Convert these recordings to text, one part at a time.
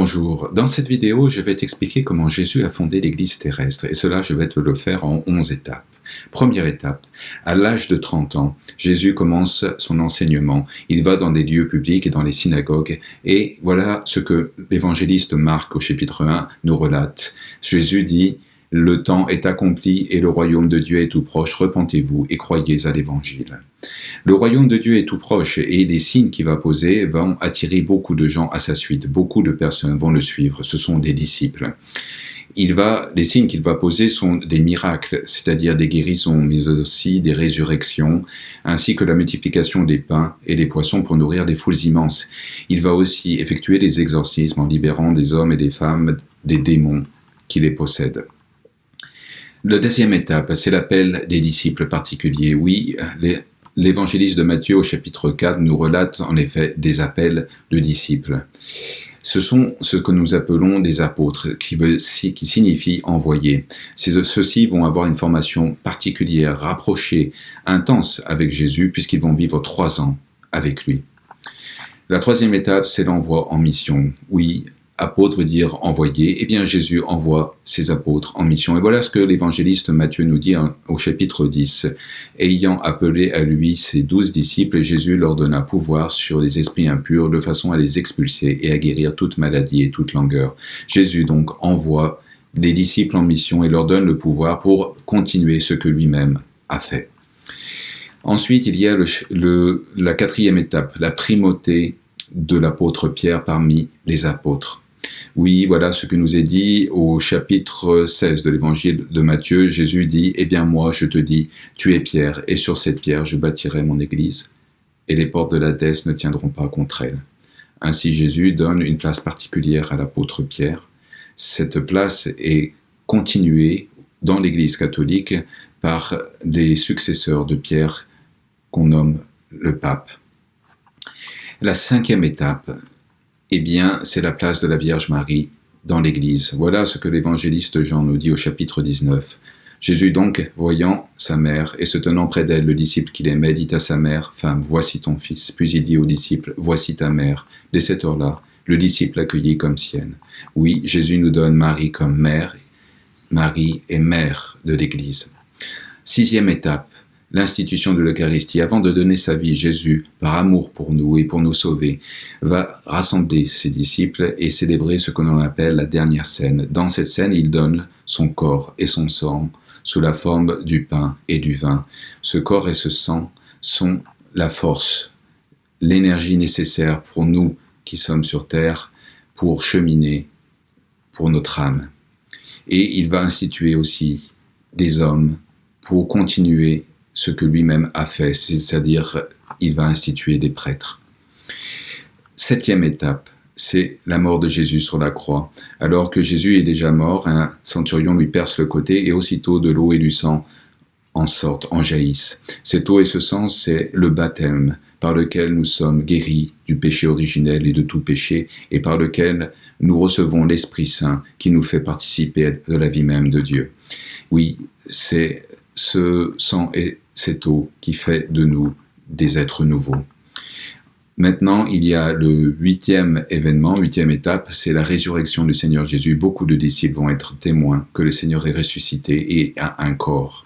Bonjour, dans cette vidéo, je vais t'expliquer comment Jésus a fondé l'Église terrestre, et cela, je vais te le faire en 11 étapes. Première étape, à l'âge de 30 ans, Jésus commence son enseignement. Il va dans des lieux publics et dans les synagogues, et voilà ce que l'évangéliste Marc, au chapitre 1, nous relate. Jésus dit « Le temps est accompli et le royaume de Dieu est tout proche, repentez-vous et croyez à l'Évangile ». Le royaume de Dieu est tout proche et les signes qu'il va poser vont attirer beaucoup de gens à sa suite. Beaucoup de personnes vont le suivre, ce sont des disciples. Les signes qu'il va poser sont des miracles, c'est-à-dire des guérisons, mais aussi des résurrections, ainsi que la multiplication des pains et des poissons pour nourrir des foules immenses. Il va aussi effectuer des exorcismes en libérant des hommes et des femmes des démons qui les possèdent. La deuxième étape, c'est l'appel des disciples particuliers. Oui, l'évangéliste de Matthieu au chapitre 4 nous relate en effet des appels de disciples. Ce sont ce que nous appelons des apôtres, qui signifie envoyer. Ceux-ci vont avoir une formation particulière, rapprochée, intense avec Jésus, puisqu'ils vont vivre 3 ans avec lui. La troisième étape, c'est l'envoi en mission. Oui, apôtre veut dire envoyé, et bien Jésus envoie ses apôtres en mission. Et voilà ce que l'évangéliste Matthieu nous dit au chapitre 10. Ayant appelé à lui ses 12 disciples, Jésus leur donna pouvoir sur les esprits impurs, de façon à les expulser et à guérir toute maladie et toute langueur. Jésus donc envoie les disciples en mission et leur donne le pouvoir pour continuer ce que lui-même a fait. Ensuite, il y a la quatrième étape, la primauté de l'apôtre Pierre parmi les apôtres. Oui, voilà ce que nous est dit au chapitre 16 de l'évangile de Matthieu. Jésus dit « Eh bien moi, je te dis, tu es Pierre, et sur cette pierre je bâtirai mon église, et les portes de l'Hadès ne tiendront pas contre elle. » Ainsi Jésus donne une place particulière à l'apôtre Pierre. Cette place est continuée dans l'église catholique par les successeurs de Pierre qu'on nomme le pape. La cinquième étape, eh bien, c'est la place de la Vierge Marie dans l'Église. Voilà ce que l'évangéliste Jean nous dit au chapitre 19. Jésus donc, voyant sa mère et se tenant près d'elle, le disciple qu'il aimait, dit à sa mère, « Femme, voici ton fils. » Puis il dit au disciple, « Voici ta mère. » Dès cette heure-là, le disciple l'accueillit comme sienne. Oui, Jésus nous donne Marie comme mère. Marie est mère de l'Église. Sixième étape. L'institution de l'Eucharistie. Avant de donner sa vie, Jésus, par amour pour nous et pour nous sauver, va rassembler ses disciples et célébrer ce que l'on appelle la dernière scène. Dans cette scène, il donne son corps et son sang sous la forme du pain et du vin. Ce corps et ce sang sont la force, l'énergie nécessaire pour nous qui sommes sur terre pour cheminer pour notre âme. Et il va instituer aussi des hommes pour continuer ce que lui-même a fait, c'est-à-dire il va instituer des prêtres. Septième étape, c'est la mort de Jésus sur la croix. Alors que Jésus est déjà mort, un centurion lui perce le côté et aussitôt de l'eau et du sang en jaillissent. Cette eau et ce sang, c'est le baptême par lequel nous sommes guéris du péché originel et de tout péché et par lequel nous recevons l'Esprit Saint qui nous fait participer de la vie même de Dieu. Oui, c'est ce sang et cette eau qui fait de nous des êtres nouveaux. Maintenant, il y a le huitième étape, c'est la résurrection du Seigneur Jésus. Beaucoup de disciples vont être témoins que le Seigneur est ressuscité et a un corps.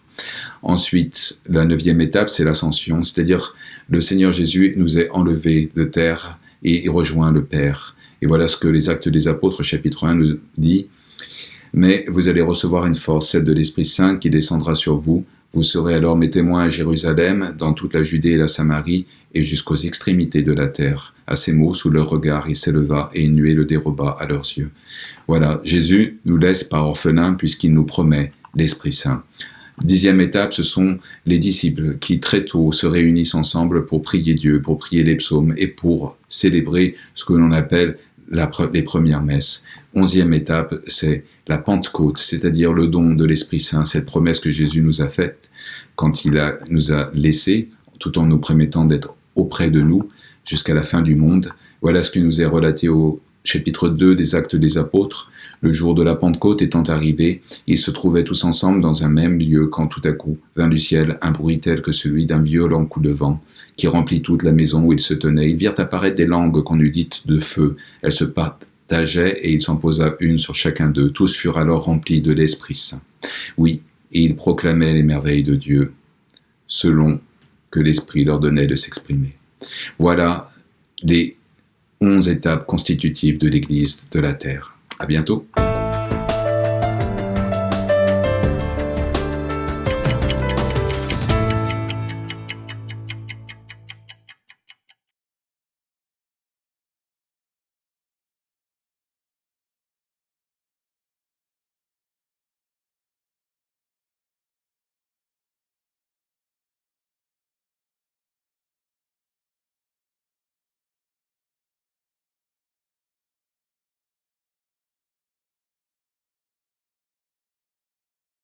Ensuite, la 9e étape, c'est l'ascension, c'est-à-dire le Seigneur Jésus nous est enlevé de terre et il rejoint le Père. Et voilà ce que les Actes des Apôtres, chapitre 1, nous dit. « Mais vous allez recevoir une force, celle de l'Esprit Saint qui descendra sur vous. Vous serez alors mes témoins à Jérusalem, dans toute la Judée et la Samarie, et jusqu'aux extrémités de la terre. » À ces mots, sous leur regard, il s'éleva et une nuée le déroba à leurs yeux. Voilà, Jésus nous laisse pas orphelins puisqu'il nous promet l'Esprit Saint. 10e étape, ce sont les disciples qui très tôt se réunissent ensemble pour prier Dieu, pour prier les psaumes et pour célébrer ce que l'on appelle les premières messes. 11e étape, c'est la Pentecôte, c'est-à-dire le don de l'Esprit Saint, cette promesse que Jésus nous a faite quand nous a laissés, tout en nous promettant d'être auprès de nous jusqu'à la fin du monde. Voilà ce qui nous est relaté au chapitre 2 des Actes des Apôtres. Le jour de la Pentecôte étant arrivé, ils se trouvaient tous ensemble dans un même lieu quand tout à coup vint du ciel un bruit tel que celui d'un violent coup de vent qui remplit toute la maison où ils se tenaient. Ils virent apparaître des langues qu'on eût dites de feu. Elles se partageaient et il s'en posa une sur chacun d'eux. Tous furent alors remplis de l'Esprit Saint. Oui, et ils proclamaient les merveilles de Dieu, selon que l'Esprit leur donnait de s'exprimer. Voilà les 11 étapes constitutives de l'Église de la Terre. À bientôt.